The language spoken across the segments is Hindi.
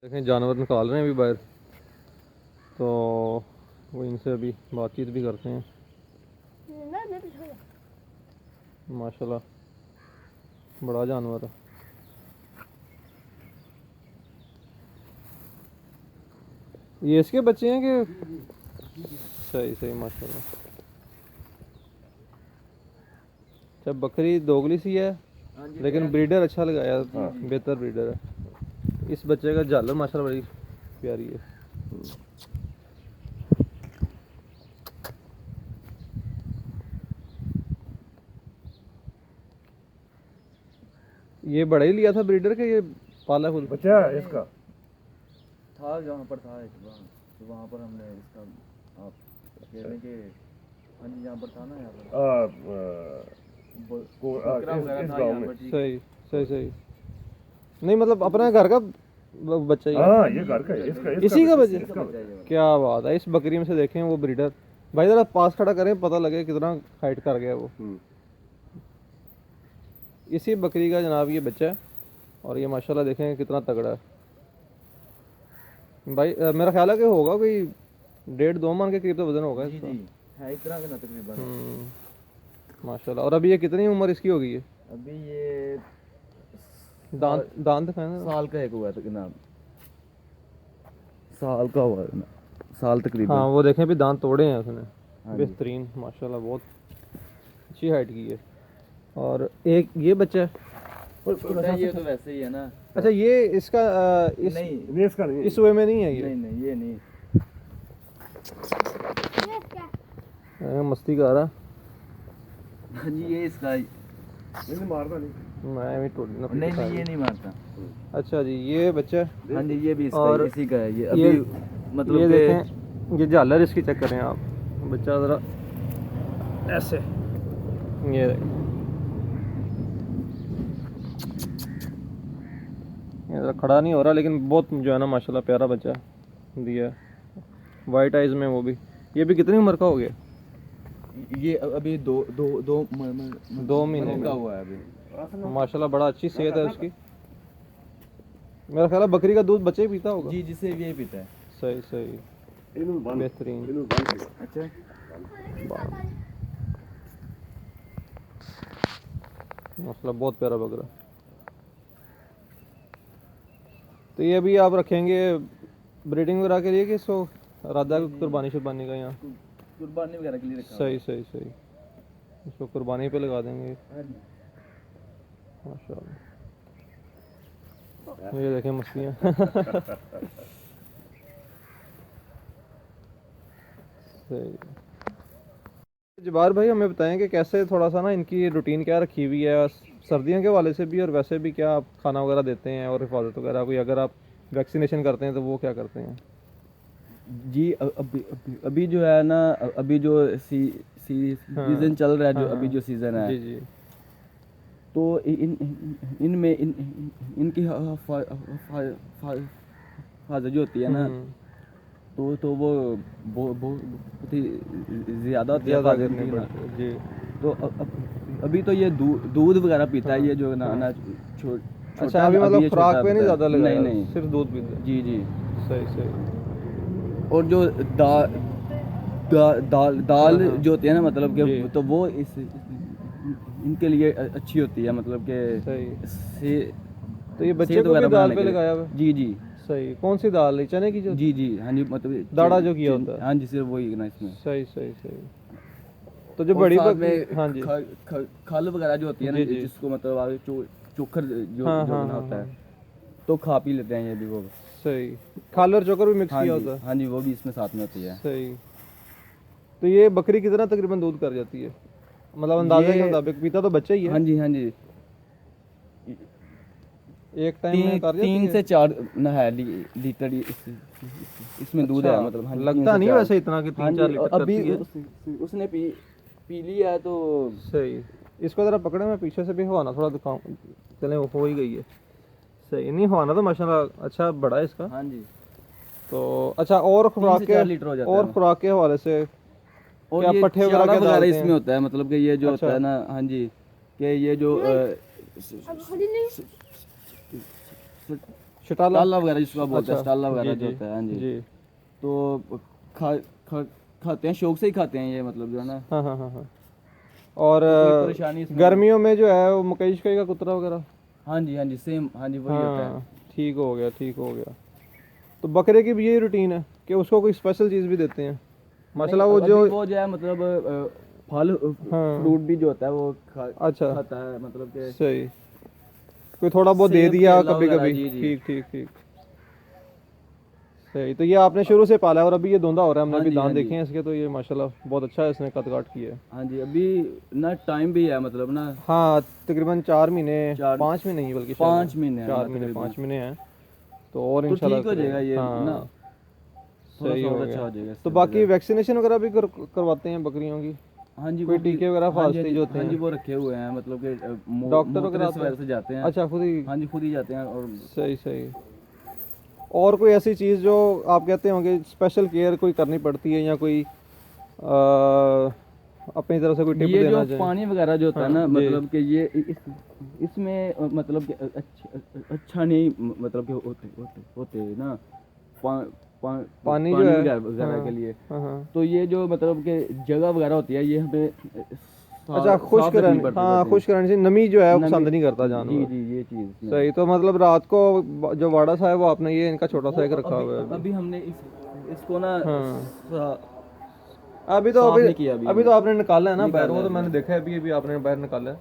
देखें जानवर निकाल रहे हैं अभी बाहर, तो वो इनसे अभी बातचीत भी करते हैं। माशाल्लाह बड़ा जानवर है। ये इसके बच्चे हैं कि? सही सही माशाल्लाह। अच्छा बकरी दोगली सी है लेकिन ब्रीडर अच्छा लगाया, बेहतर ब्रीडर है। इस बच्चे का झालर माशाल्लाह बड़ी प्यारी है। ये बड़ा ही लिया था ब्रीडर के, ये पाला खुद बच्चा इसका था जहाँ पर था एक बार, तो वहाँ पर हमने इसका आप कह रहे हैं कि हाँ जी, यहाँ पर था ना, यहाँ पर बकरा वगैरह इस था गाँव यहाँ में। पर, ठीक। सही सही सही। नहीं मतलब अपना घर का बच्चा ही है। हाँ ये घर का है, इसका इसी का बच्चा? इसका बच्चा है ये वाला। क्या बात है। इस बकरी में से देखें वो ब्रीडर भाई, जरा पास खड़ा करें पता लगे कितना हाइट कर गया वो। इसी बकरी का जनाब ये बच्चा है और ये माशाल्लाह देखें कितना तगड़ा है भाई। मेरा ख्याल है कि होगा कोई 1.5-2 मन के करीब तो वजन होगा जी इसका। जी, है इस तरह का ना तकरीबन। माशाल्लाह। और अभी ये कितनी उम्र इसकी हो गई है? अभी ये दांत दांत दिखाएं ना। साल का एक हुआ है तकरीबन, साल का हुआ है ना, साल तकरीबन। हाँ वो देखें भी दांत तोड़े हैं उसने। हाँ जी। बेहतरीन माशाल्लाह, बहुत अच्छी हाइट की है। और एक ये बच्चा है। छोटा ये तो वैसे ही है ना। अच्छा ये इसका इस नहीं ये इसका नहीं इस वे में नहीं है ये? नहीं नहीं, ये नहीं। मस्ती कर रहा। हाँ जी, ये इसका नहीं मारता नहीं। मैं भी टोट नहीं नहीं, ये नहीं मारता। अच्छा जी ये बच्चा है। हाँ जी, ये भी इसका और इसी का है ये। ये- अभी मतलब ये कि देखें ये झालर इसकी चेक करें आप। बच्चा ज़रा ऐसे, ये देखें। ये ज़रा खड़ा नहीं हो रहा लेकिन बहुत जो है ना माशाल्लाह प्यारा बच्चा दिया है। वाइट आइज़ में वो भी। ये भी कितनी उम्र का हो गया? ये अभी दो दो दो 2 महीने का का हुआ है अभी। माशाल्लाह, बड़ा अच्छी सेहत है उसकी। मेरा ख्याल है बकरी का दूध बच्चे ही पीता होगा। जी, जिसे ये पीता है। सही सही, इन्होंने बंद बेहतरीन। इन्होंने बंद किया। अच्छा, माशाल्लाह बहुत प्यारा बकरा। तो ये अभी आप रखेंगे ब्रीडिंग वगैरह के लिए कि इसको राधा कुर्बानी शुरबानी का यहाँ? कुर्बानी वगैरह के लिए रखा सही सही सही, इसको कुर्बानी पे लगा देंगे। हुआ है। माशाल्लाह ये देखें मछलियाँ। सही। जबार भाई हमें बताएं कि कैसे थोड़ा सा ना इनकी रूटीन क्या रखी हुई है सर्दियों के हवाले से भी और वैसे भी, क्या आप खाना वगैरह देते हैं और हिफाजत वगैरह कोई, अगर आप वैक्सीनेशन करते हैं तो वो क्या करते हैं? जी अभी जो है ना, अभी जो सीजन चल रहा है, जो अभी जो सीजन है, जी जी। तो इनमें इनकी हिफाजत जो होती है ना, तो वो बहुत ही ज़्यादा होती है ज़्यादा हिफाजत करनी की ना। पड़ती है जी। तो अभी तो ये दूध वगैरह पीता है, ये जो ना छोटा। अच्छा अभी मतलब ये खुराक छोटा पे नहीं होता है। ज़्यादा लगाया? नहीं नहीं, सिर्फ दूध पीते हैं। जी जी। सही सही। और जो दाल हाँ। जो होती है ना, मतलब जी। कि तो वो इनके लिए अच्छी होती है, मतलब कि सही। तो ये बच्चे सेहत को भी वगैरह दाल बनाने पे के लिए। लगाया हुआ है? जी जी सही। कौन सी दाल है? चने की जो? जी जी, हाँ जी, मतलब दाढ़ा जो किया होता है। हाँ जी, सिर्फ वही ना इसमें। सही सही सही। तो जो और बड़ी साथ बकरी, में हाँ जी खल वगैरह जो होती है ना, जी, जी। जिसको मतलब आगे चोकर जो हाँ, जो हाँ, बना हाँ, होता है, हाँ। तो खा पी लेते हैं ये भी वो। सही। खाल और चोकर भी मिक्स हाँ किया जी, होता है? हाँ जी, वो भी इसमें साथ में होती है। सही। तो ये बकरी कितना तकरीबन दूध कर जाती है, मतलब अंदाजा के मुताबिक? पीता तो बच्चा ही है। हाँ जी, हाँ जी, एक टाइम में कर जाती 3 है? से 4 लीटर इसमें दूध अच्छा, है, मतलब। हाँ जी, लगता 3 से नहीं 4। वैसे इतना कि हाँ 3-4 जी, लीटर अभी करती है। उसने पी लिया है तो। सही। इसको ज़रा पकड़े, मैं पीछे से भी हवाना थोड़ा दिखाऊँ। चलें वो हो ही गई है। सही। नहीं हवाना तो माशाल्लाह अच्छा बड़ा है इसका। हाँ जी, तो अच्छा और 3 खुराक से के 4 लीटर हो जाता और है। खुराक के हवाले से और क्या ये पट्ठे वगैरह चारा क्या वगैरह डालते इसमें हैं? होता है, मतलब कि ये जो अच्छा। होता है ना, हाँ जी, कि ये जो शटाला टाला वगैरह जिसको आप बोलते हैं, अच्छा, स्टाला वगैरह जी, जो होता है, हाँ जी। जी तो खाते हैं, शौक से ही खाते हैं ये, मतलब जो है ना, हाँ हाँ हाँ हाँ। और कोई परेशानी इसमें गर्मियों में जो है वो मकई शकई का कुतरा वगैरह, हाँ जी सेम, हाँ जी वही होता है। हाँ ठीक हो गया, ठीक हो गया। तो बकरे की भी यही रूटीन है कि उसको कोई स्पेशल चीज़ भी देते हैं माशाल्लाह? वो अभी जो वो जो है मतलब फल हाँ फ्रूट भी जो होता है वो अच्छा खाता है, मतलब कि सही, कोई थोड़ा बहुत दे सेब, दिया केला कभी वगैरह, कभी, जी जी। ठीक ठीक ठीक सही। तो ये आपने शुरू से पाला है और अभी ये धुंधा हो रहा है, हमने हाँ अभी जी, दांत हाँ जी। देखे हैं इसके, तो ये माशाल्लाह बहुत अच्छा है, इसने कद काट किया है। हाँ जी, अभी ना टाइम भी है, मतलब ना हाँ तकरीबन 4 महीने, 5 महीने नहीं बल्कि 5 महीने हैं 4 ना महीने तकरीबन। 5 महीने हैं। तो और तो इंशाल्लाह ठीक हो जाएगा ये हाँ ना, थोड़ा सही सा हो और अच्छा गया। हो जाएगा तो इससे बाकी वजह। वैक्सीनेशन वगैरह भी करवाते हैं बकरियों की? हाँ जी, कोई वो भी- टीके वगैरह हाँ जी, फालते जो होते हाँ हैं? जी वो रखे हुए हैं, मतलब कि डॉक्टर वगैरह मोटरेस आते वगैरह हैं? से जाते हैं। अच्छा खुद ही? हाँ जी, खुद ही जाते हैं। और सही सही। और कोई ऐसी चीज़ जो आप कहते होंगे स्पेशल केयर कोई करनी पड़ती है, या कोई अपनी तरफ से कोई टिप ये जो देना चाहें? पानी वगैरह जो होता है हाँ, ना, जी। मतलब कि ये इसमें मतलब कि अच्छा नहीं, मतलब कि होते ना पानी जो पानी है वगैरह के हाँ लिए। हाँ हाँ। तो ये जो मतलब कि जगह वगैरह होती है, ये हमें अच्छा खुश्क रहनी, हाँ खुश्क रहनी चाहिए, नमी जो है वो पसंद नहीं करता जी जानवर। जी, ये चीज़ सही। तो मतलब रात को जो वाड़ा सा है वो आपने ये इनका छोटा सा एक रखा हुआ है अभी अभी? हमने इसको ना हाँ अभी तो साफ अभी नहीं किया अभी तो आपने निकाला है ना बाहर, निकाला वो है तो मैंने बाहर। देखा है, अभी अभी आपने बाहर निकाला है।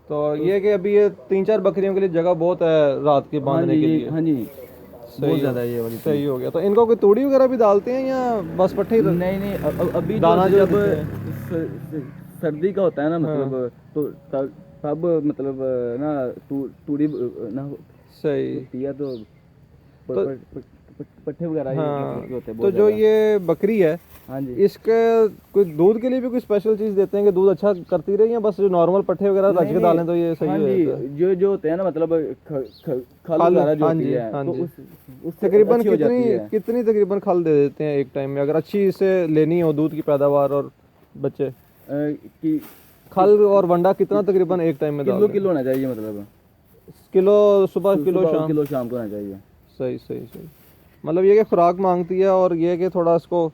तो ये कि अभी ये 3-4 बकरियों के लिए जगह बहुत है रात के हाँ बांधने जी, के ये लिए। हाँ जी, सही बहुत हो, ज़्यादा ये वाली सही हो गया। तो इनको कोई तूड़ी वगैरह भी डालते हैं या बस पट्टे ही नहीं नहीं, अभी दाना जो जब देते हैं? सर्दी का होता है ना, हाँ। मतलब तो तब मतलब ना तूड़ी ना सही। होती है, तो तो पट्टे वगैरह ये हाँ मतलब के होते हैं तो बहुत जो ज़्यादा। ये बकरी है हाँ जी, इसके कोई दूध के लिए भी कोई स्पेशल चीज़ देते हैं कि दूध अच्छा करती रहे, या बस जो नॉर्मल पट्टे वगैरह रच के नहीं, डालें तो ये सही हाँ हो जी, जाता है? जो होते हैं ना, मतलब खल खल, वगैरह जो हाँ होती जी, है, हाँ तो जी। उससे तकरीबन अच्छी हो जाती कितनी है। कितनी तकरीबन खल दे देते हैं एक टाइम में, अगर अच्छी से लेनी हो दूध की पैदावार और बच्चे? कि खल और वंडा कितना तकरीबन एक टाइम में डाल दें? किलो होना चाहिए, मतलब किलो सुबह, किलो शाम? किलो शाम को होना चाहिए। सही सही सही। मतलब ये कि खुराक मांगती है, और ये कि थोड़ा इसको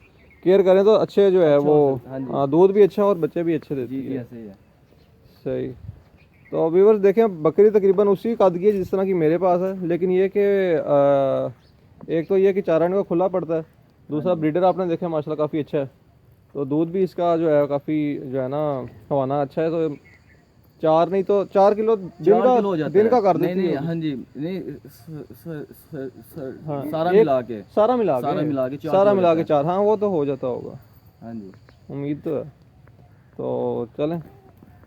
केयर करें तो अच्छे जो है अच्छा वो हाँ जी, हाँ दूध भी अच्छा और बच्चे भी अच्छे देती जी है। ऐसे ही है। सही। तो व्यूअर्स देखें, बकरी तकरीबन उसी कद की है जिस तरह की मेरे पास है, लेकिन ये कि एक तो ये कि चारा इनका खुला पड़ता है, दूसरा ब्रीडर आपने देखा माशाल्लाह काफ़ी अच्छा है, तो दूध भी इसका जो है काफ़ी जो है ना हवाना अच्छा है। तो 4 किलो दिन 4 किलो हो जाता दिन का है। कर नहीं देती नहीं, है? हाँ जी, नहीं हाँ, सारा एक- मिला के, सारा मिला सारा मिला के के 4 सारा किलो मिला के जाता 4, हाँ वो तो हो जाता होगा, है। हाँ जी, उम्मीद तो है। तो चलें,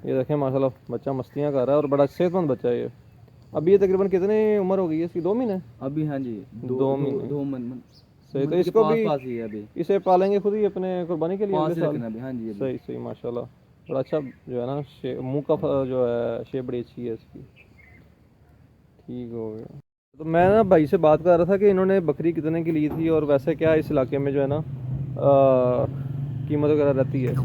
ये देखें माशाल्लाह बच्चा मस्तियाँ कर रहा है और बड़ा सेहतमंद बच्चा है ये। अभी ये तकरीबन कितनी उम्र हो गई है इसकी? 2 महीने? अभी हाँ जी, 2 महीने। दो मन सही। तो के इसको भी पास ही है अभी, इसे पालेंगे खुद ही अपने कुर्बानी के लिए 5 अगले से साल? रखना अभी। हाँ जी, अभी सही सही माशाल्लाह, बड़ा अच्छा जो है ना मुंह का जो है शेप बड़ी अच्छी है इसकी। ठीक हो गया। तो मैं ना भाई से बात कर रहा था कि इन्होंने बकरी कितने की ली थी, और वैसे क्या इस इलाके में जो है ना कीमत वगैरह रहती है।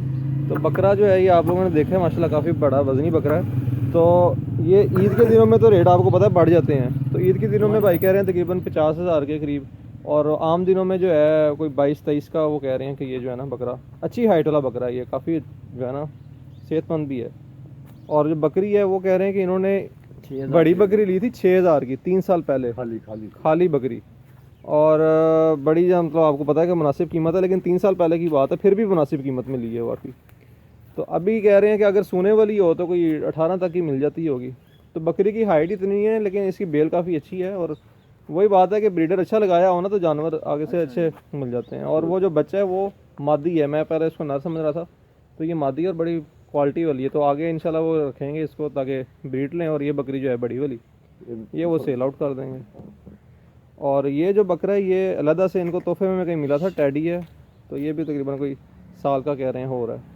तो बकरा जो है ये आप लोगों ने देखा है माशाल्लाह काफ़ी बड़ा वज़नी बकरा है। तो ये ईद के दिनों में तो रेट आपको पता है बढ़ जाते हैं, तो ईद के दिनों में भाई कह रहे हैं तकरीबन 50,000 के करीब, और आम दिनों में जो है कोई 22-23 का वो कह रहे हैं कि ये जो है ना बकरा अच्छी हाइट वाला बकरा है, ये काफ़ी जो है ना सेहतमंद भी है। और जो बकरी है वो कह रहे हैं कि इन्होंने 6,000 बड़ी बकरी ली थी 6,000 की 3 साल पहले, खाली खाली खाली बकरी। और बड़ी जो मतलब आपको पता है कि मुनासिब कीमत है, लेकिन 3 साल पहले की बात है, फिर भी मुनासिब कीमत में ली है वाकई। तो अभी कह रहे हैं कि अगर सोने वाली हो तो कोई 18 तक की मिल जाती होगी। तो बकरी की हाइट इतनी है, लेकिन इसकी बेल काफ़ी अच्छी है, और वही बात है कि ब्रीडर अच्छा लगाया हो ना तो जानवर आगे से अच्छे मिल जाते हैं। और वो जो बच्चा है वो मादी है, मैं पहले इसको नर समझ रहा था, तो ये मादी और बड़ी क्वालिटी वाली है। तो आगे इंशाल्लाह वो रखेंगे इसको ताकि ब्रीड लें, और ये बकरी जो है बड़ी वाली ये वो सेल आउट कर देंगे। और ये जो बकरा है ये अलहदा से इनको तोहफे में कहीं मिला था, टैडी है, तो ये भी तकरीबन कोई साल का कह रहे हैं हो रहा है।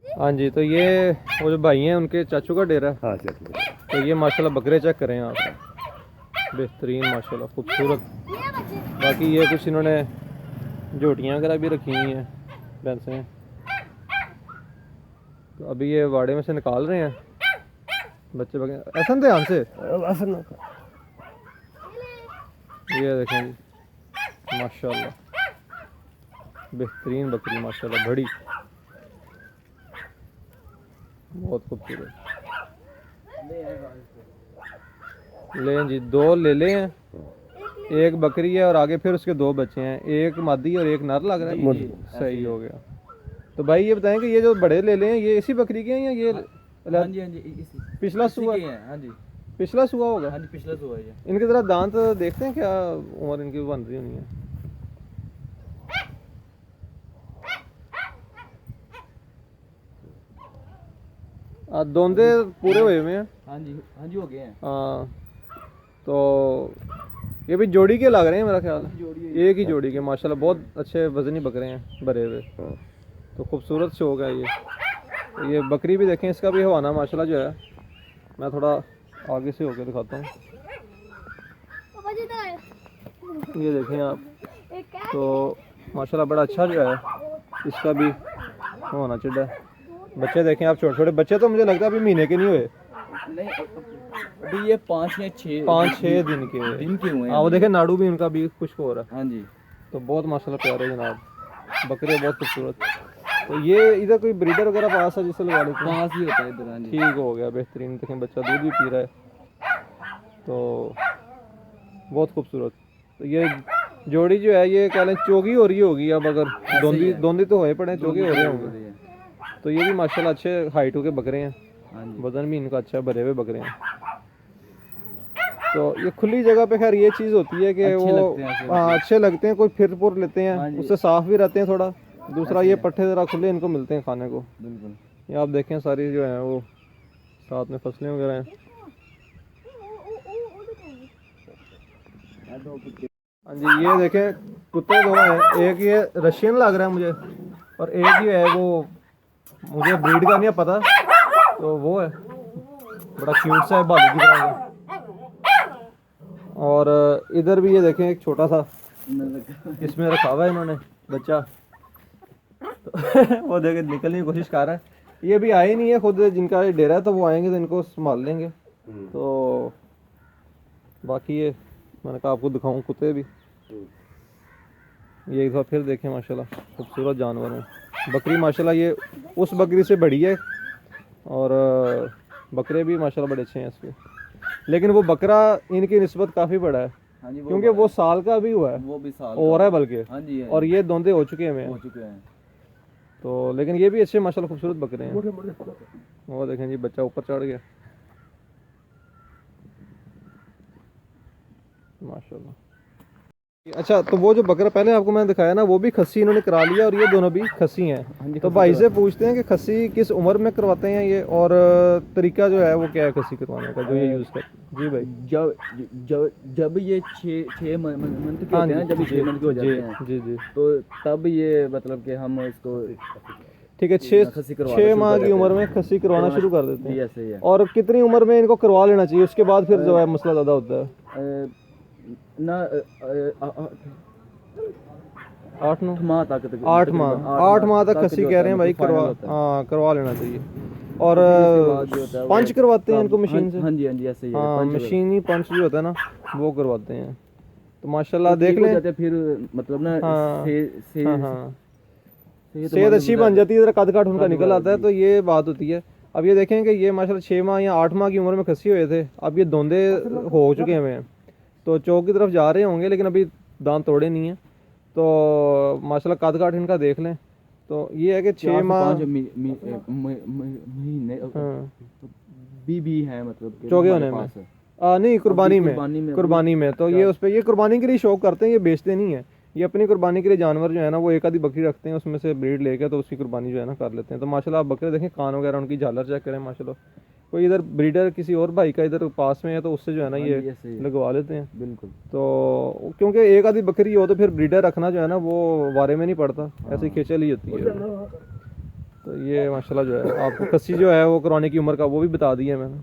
हाँ जी, तो ये वो जो भाई हैं उनके चाचू का डेरा है। हाँ चल तो ये माशाल्लाह बकरे चेक करें आप, बेहतरीन माशाल्लाह खूबसूरत। बाकी ये कुछ इन्होंने जोटियाँ वगैरह भी रखी हुई हैं, भैंसें। तो अभी ये वाड़े में से निकाल रहे हैं बच्चे बकरे। ऐसा ध्यान से असन ये देखें जी, माशाल्लाह बेहतरीन बकरी माशाल्लाह, बड़ी बहुत खूबसूरत। लें जी, 2 ले लें हैं, एक बकरी है और आगे फिर उसके 2 बच्चे हैं, एक मादी और एक नर लग रहा है। सही हो गया। तो भाई ये बताएं कि ये जो बड़े ले लें ये इसी बकरी के हैं या ये हाँ जी, हाँ जी, पिछला सुआ? हाँ जी, पिछला सुआ होगा। हाँ जी, पिछला तो है ये। इनके जरा दांत देखते हैं, क्या उम्र इनकी बन रही होनी है। दोंदे पूरे हुए हुए हैं। हाँ जी, हाँ जी, हो गए हैं। हाँ, तो ये भी जोड़ी के लग रहे हैं मेरा ख्याल है, एक ही जोड़ी के माशाल्लाह, बहुत अच्छे वजनी बकरे हैं भरे हुए। तो खूबसूरत से होगा ये। तो ये बकरी भी देखें, इसका भी हवाना माशाल्लाह जो है, मैं थोड़ा आगे से होकर दिखाता हूँ। ये देखें आप, तो माशाल्लाह बड़ा अच्छा जो है इसका भी होना चाहिए। बच्चे देखें आप, छोटे छोटे बच्चे, तो मुझे लगता है अभी महीने के नहीं हुए, नहीं, अभी ये 5 या 5-6 दिन के हुए हैं। हाँ, वो देखें नाड़ू भी उनका भी खुश्क हो रहा है। हाँ जी, तो बहुत माशाल्लाह प्यारे जनाब, बकरे बहुत खूबसूरत। तो ये इधर कोई ब्रीडर वगैरह पास है जिससे लगा लेते हैं? पास ही होता है इधर। हाँ जी, ठीक हो गया, बेहतरीन। देखें बच्चा दूध भी पी रहा है, तो बहुत खूबसूरत। तो ये जोड़ी जो है ये कह लें चोगी हो रही होगी अब, अगर दोंदी तो होए पड़े, चोगे हो रहे होंगे। तो ये भी माशाल्लाह अच्छे हाइटों के बकरे हैं, वजन भी इनका अच्छा है, भरे हुए बकरे हैं। तो ये खुली जगह पे खैर ये चीज़ होती है कि वो अच्छे लगते हैं, कोई फिर पुर लेते हैं, उससे साफ भी रहते हैं थोड़ा। दूसरा ये पट्टे ज़रा खुले इनको मिलते हैं खाने को। बिल्कुल। ये आप देखें सारी जो है वो साथ में फसलें वगैरह हैं। हाँ जी, ये देखें कुत्ते 2 हैं, एक ये रशियन लग रहा है मुझे, और एक ही है वो, मुझे ब्रीड का नहीं पता, तो वो है बड़ा क्यूट सा है, भालू की तरह का। और इधर भी ये देखें एक छोटा सा इसमें रखा हुआ है इन्होंने बच्चा, तो वो देखे निकलने की कोशिश कर रहा है। ये भी आए नहीं है खुद, जिनका ये डेरा है, तो वो आएंगे तो इनको संभाल लेंगे। तो बाकी ये मैंने कहा आपको दिखाऊं कुत्ते भी, ये एक बार फिर देखें माशाल्लाह खूबसूरत जानवर हैं। बकरी माशाल्लाह ये उस बकरी से बड़ी है, और बकरे भी माशाल्लाह बड़े अच्छे हैं इसके, लेकिन वो बकरा इनकी निस्बत काफ़ी बड़ा है। हाँ जी, क्योंकि वो साल का भी हुआ है, वो भी साल और है बल्कि। हाँ जी, और ये दोंदे हो चुके हैं हो चुके हैं। तो लेकिन ये भी अच्छे माशाल्लाह खूबसूरत बकरे हैं। वो देखें जी, बच्चा ऊपर चढ़ गया माशाल्लाह। अच्छा, तो वो जो बकरा पहले आपको मैंने दिखाया ना, वो भी खस्सी इन्होंने करा लिया, और ये दोनों भी खस्सी हैं। तो भाई से पूछते हैं कि खस्सी किस उम्र में करवाते हैं ये, और तरीका जो है वो क्या है खस्सी करवाने का जो ये यूज़ कर। जी भाई, जब ये 6 मंथ के होते हैं, जब 6 मंथ के हो जाते हैं, जी जी, तो तब ये मतलब कि हम इसको ठीक है, 6 माह की उम्र में खस्सी करवाना शुरू कर देते हैं। ऐसे ही है। और कितनी उम्र में इनको करवा लेना चाहिए, उसके बाद फिर जो है मसला ज़्यादा होता है? ना 8-9 माह तक 8 माह तक खस्सी कह रहे हैं भाई, करवा लेना चाहिए। और पंच करवाते हैं इनको मशीन से। हाँ जी, हाँ जी, ऐसे ही है। हाँ, मशीनी पंच जो होता है ना, वो करवाते हैं। तो माशाल्लाह देख लें, फिर मतलब ना सेहत अच्छी बन जाती है, कद काठ उनका निकल आता है, तो ये बात होती है। अब ये देखें कि ये माशाल्लाह 6 माह या 8 माह की उम्र में खस्सी हुए थे, अब ये दोंदे हो चुके हैं, तो चौक की तरफ जा रहे होंगे, लेकिन अभी दांत तोड़े नहीं हैं। तो माशाल्लाह कद काठ इनका देख लें, तो ये है कि 6 माह महीने भी है, मतलब चौके होने में नहीं, कुर्बानी में तो ये उस पर ये कुर्बानी के लिए शौक करते हैं, ये बेचते नहीं है। ये अपनी कुर्बानी के लिए जानवर जो है ना, वो एक आधी बकरी रखते हैं, उसमें से ब्रीड लेके तो उसकी कुर्बानी जो है ना कर लेते हैं। तो माशाल्लाह आप बकरे देखें, कान वगैरह उनकी झालर चेक करें माशाल्लाह। कोई इधर ब्रीडर किसी और भाई का इधर पास में है, तो उससे जो है ना ये लगवा लेते हैं। बिल्कुल। तो क्योंकि एक आधी बकरी हो तो फिर ब्रीडर रखना जो है ना वो वारे में नहीं पड़ता, ऐसी खींचल ही होती है। तो ये माशाल्लाह जो है आपको खस्सी जो है वो करवाने की उम्र का वो भी बता दिया मैंने।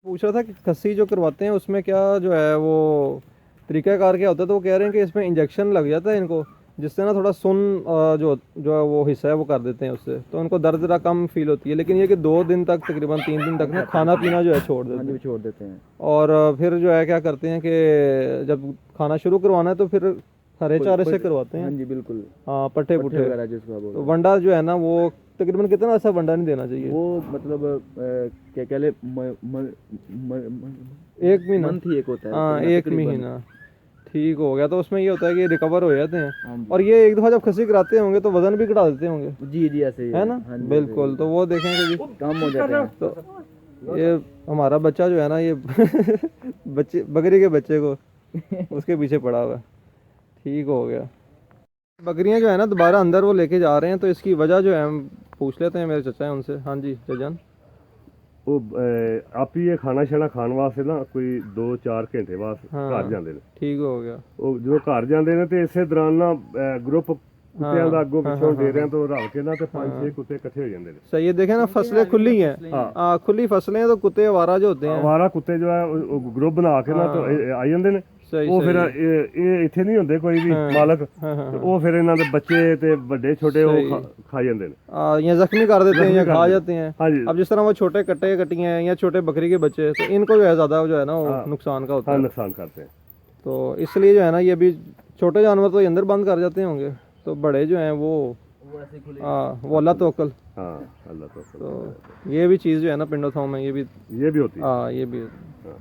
पूछ रहा था कि खस्सी जो करवाते हैं उसमें क्या जो है वो तरीक़ाकार क्या होता है, तो वो कह रहे हैं कि इसमें इंजेक्शन लग जाता है इनको, जिससे ना थोड़ा सुन जो है वो हिस्सा है वो कर देते हैं उससे, तो उनको दर्द जरा कम फील होती है। लेकिन ये कि 2 दिन तक, तकरीबन 3 दिन तक ना खाना पीना जो है छोड़ देते हाँ हैं। जी छोड़ देते हैं। और फिर जो है क्या करते हैं कि जब खाना शुरू करवाना है तो फिर हरे चारे से करवाते हाँ हैं। जी बिल्कुल, हाँ, पट्ठे पट्ठे पुट्ठे। वगैरह जिसको आप बोलते तो वंडा जो है ना वो तकरीबन कितना ऐसा वंडा नहीं देना हैं। चाहिए? वो मतलब क्या कह ले 1 महीना। मंथ ही एक होता है। हाँ, तकरीबन। 1 महीना ठीक हो गया तो उसमें ये होता है कि रिकवर हो जाते हैं। हाँ जी। और ये एक दफ़ा जब खसी कराते होंगे तो वजन भी घटा देते होंगे, जी जी ऐसे ही है ना? हाँ जी, बिल्कुल। तो वो देखेंगे जी, काम हो जाते हैं। तो ये हमारा बच्चा जो है ना ये बच्चे, बकरी के बच्चे को उसके पीछे पड़ा हुआ है। ठीक हो गया। बकरियां जो है ना दोबारा अंदर वो लेके जा रहे हैं, तो इसकी वजह जो है हम पूछ लेते हैं, मेरे चचा हैं उनसे। हाँ जी जजान। ਉਹ ਆਪ ਹੀ ਇਹ ਖਾਣਾ ਛਾਣਾ ਖਾਣ ਵਾਸਤੇ ਨਾ ਕੋਈ 2-4 ਘੰਟੇ ਬਾਅਦ ਹਾਂ। ਘਰ ਜਾਂਦੇ ਨੇ। ठीक हो गया। ਉਹ ਜਦੋਂ ਘਰ ਜਾਂਦੇ ਨੇ ਤੇ ਇਸੇ ਦੌਰਾਨ ਨਾ ਗਰੁੱਪ ਕੁੱਤਿਆਂ ਦਾ ਅੱਗੋਂ ਪਿੱਛੋਂ ਡੇਰਿਆਂ ਤੋਂ ਰਲ ਕੇ ਨਾ ਤੇ 5-6 ਕੁੱਤੇ ਇਕੱਠੇ ਹੋ ਜਾਂਦੇ ਨੇ। सही है, देखें ना फसलें खुली हैं। हाँ, खुली फसलें हैं तो कुत्ते आवारा जो होते हैं। ਆਵਾਰਾ ਕੁੱਤੇ ਜੋ ਹੈ ਉਹ ਗਰੁੱਪ ਬਣਾ ਕੇ ਨਾ ਤੇ ਆ ਜਾਂਦੇ ਨੇ। सही ਉਹ ਫਿਰ सही। ਇਹ ਇੱਥੇ ਨਹੀਂ ਹੁੰਦੇ ਕੋਈ ਵੀ ਮਾਲਕ, हाँ हाँ ਤੇ ਉਹ ਫਿਰ ਇਹਨਾਂ ਦੇ ਬੱਚੇ ਤੇ ਵੱਡੇ ਛੋਟੇ ਉਹ ਖਾ ਜਾਂਦੇ ਨੇ। या जख्मी कर देते हैं या खा जाते हैं। हाँ जी। अब जिस तरह वो छोटे कट्टे कटियाँ हैं या छोटे बकरी के बच्चे, तो इनको जो है ज़्यादा जो है ना वो नुकसान का होता हाँ है। नुकसान करते हैं। तो इसलिए जो है ना ये भी छोटे जानवर तो ये अंदर बंद कर जाते होंगे, तो बड़े जो हैं वो ऐसे खुले। हाँ वो अल्लाह तवक्कल। हाँ अल्लाह तो तो ये भी चीज़ जो है ना पिंडो थाव में ये भी ये भी होती है। हाँ ये भी हाँ।